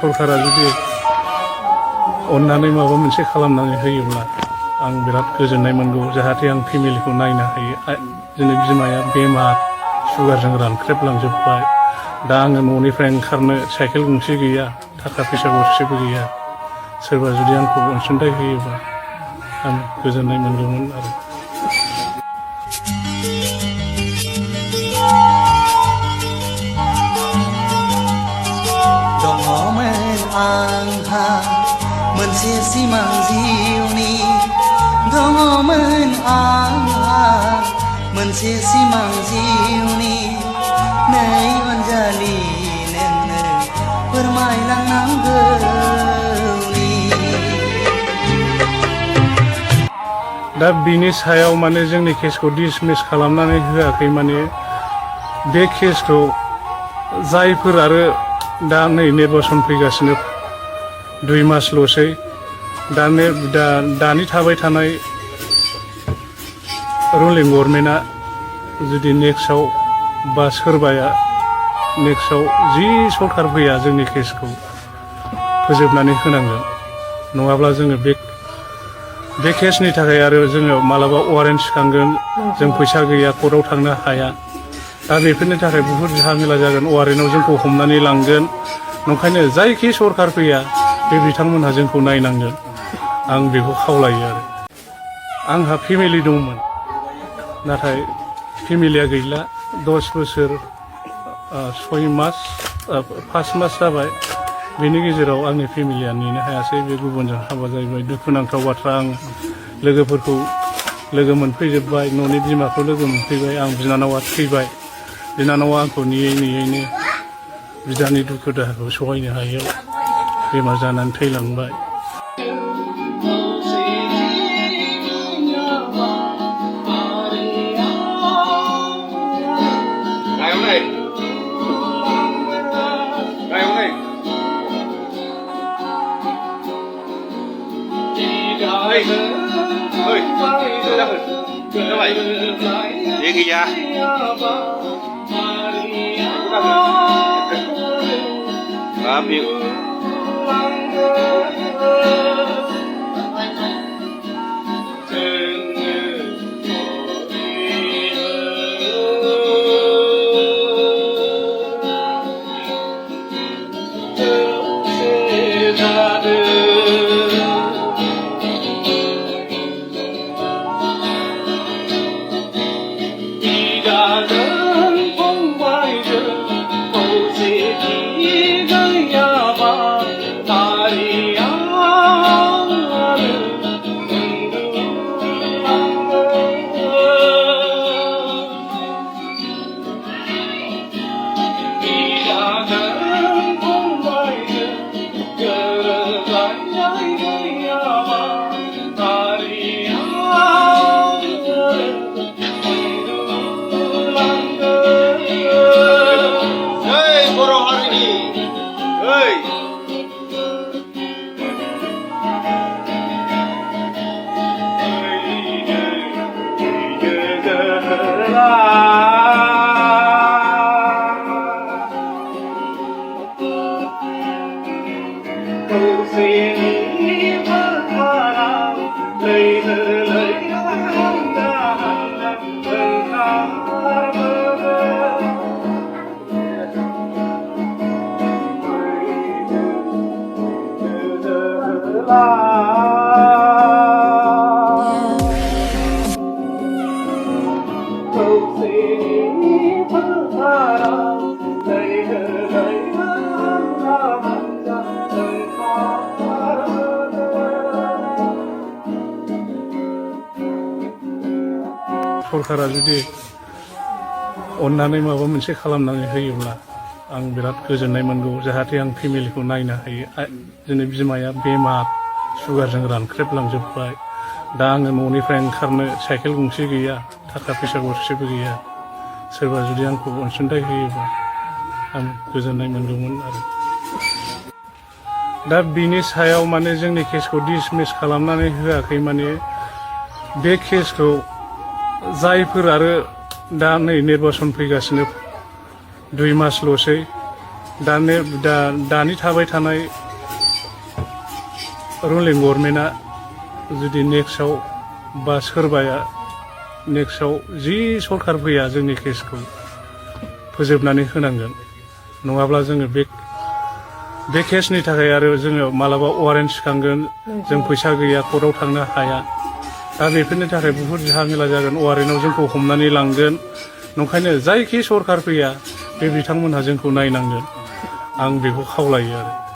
सरकारा जुदि अननानै माबा मोनसे खालामनानै होयोब्ला आं बिराद गोजोननाय मोनगौ जाहाथे आं फेमिलिखौ नायनो हायो दिनै बिमाया बेमार सुगारजों रानख्रेबलांजोब्बाय दा आङो न'निफ्राय ओंखारनो साइकेल गंसे गैया थाखा फैसा गरसेबो गैया सोरबा जुदि आंखौ अनसुंथाइ होयोबा आं गोजोननाय मोनगौमोन आरो आंहा मोनसे सिमां जिउनि दङमोन आंहा मोनसे सिमां जिउनि नै अनजालि नोंनो फोरमायलांनांगौनि दा बिनि सायाव माने जोंनि केसखौ डिसमिस खालामनानै होआखै माने बे केसखौ जायफोर आरो दा नै निर्बासन फैगासिनो 2 मासल'सै दानि थाबाय थानाय रुलिं गभर्नमेन्टआ जुदि नेक्स्टआव बा सोरबाया नेक्स्टआव जि सरकार फैया जोंनि केसखौ फोजोबनानै होनांगोन नङाब्ला जोङो बे केसनि थाखाय आरो जोङो मालाबा वारेन्ट थिखांगोन जों फैसा गैया कर्टआव थांनो हाया दा बेफोरनि थाखाय बुहुत झामेला जागोन वारेन्टआव जोंखौ हमनानै लांगोन नंखायनो जायखि सरकार फैया बे बिथांमोनहा जोंखौ नायनांगोन आं बेखौ खावलायो आरो आंहा फेमिलि दंमोन नाथाय फेमिलिया गैला 10 बोसोर 6 मास 5 मास जाबाय बेनि गेजेराव आंनि फेमिलिया नेनो हायासै बे गुबुनजों हाबा जाहैबाय दुखुनांथाव बाथ्रा आं लोगोफोरखौ लोगो मोनफैजोब्बाय न'नि बिमाखौ लोगो मोनफैबाय आं बिनानावा थैबाय बिनानावा आंखौ नेयैनो बिदानि दुखु दाहाखौ सहायनो हायैयाव बेमार जानानै थैलांबाय सरकारा जुदि अननानै माबा मोनसे खालामनानै होयोब्ला आं बिराद गोजोननाय मोनगौ जाहाथे आं फेमिलिखौ नायनो हायो दिनै बिमाया बेमार सुगारजों रानख्रेबलांजोब्बाय दा आङो न'निफ्राय ओंखारनो साइकेल गंसे गैया थाखा फैसा गरसेबो गैया सोरबा जुदि आंखौ अनसुंथाइ होयोबा आं गोजोननाय मोनगौमोन आरो दा बिनि सायाव माने जोंनि केसखौ डिसमिस खालामनानै होआखै माने बे केसखौ जायफोर आरो दा नै निर्बासन फैगासिनो 2 मासल'सै दानि थाबाय थानाय रुलिं गभर्नमेन्टआ जुदि नेक्स्टआव बा सोरबाया नेक्स्टआव जि सरखार फैया जोंनि केसखौ फोजोबनानै होनांगोन नङाब्ला जोङो बे केसनि थाखाय आरो जोङो मालाबा वारेन्ट सिखांगोन जों फैसा गैया कर्टआव थांनो हाया दा बेफोरनि थाखाय बुहुत झामेला जागोन वारेन्टआव जोंखौ हमनानै लांगोन नंखायनो जायखि सरखार फैया बे बिथांमोनहा जोंखौ नायनांगोन आं बेखौ खावलायो आरो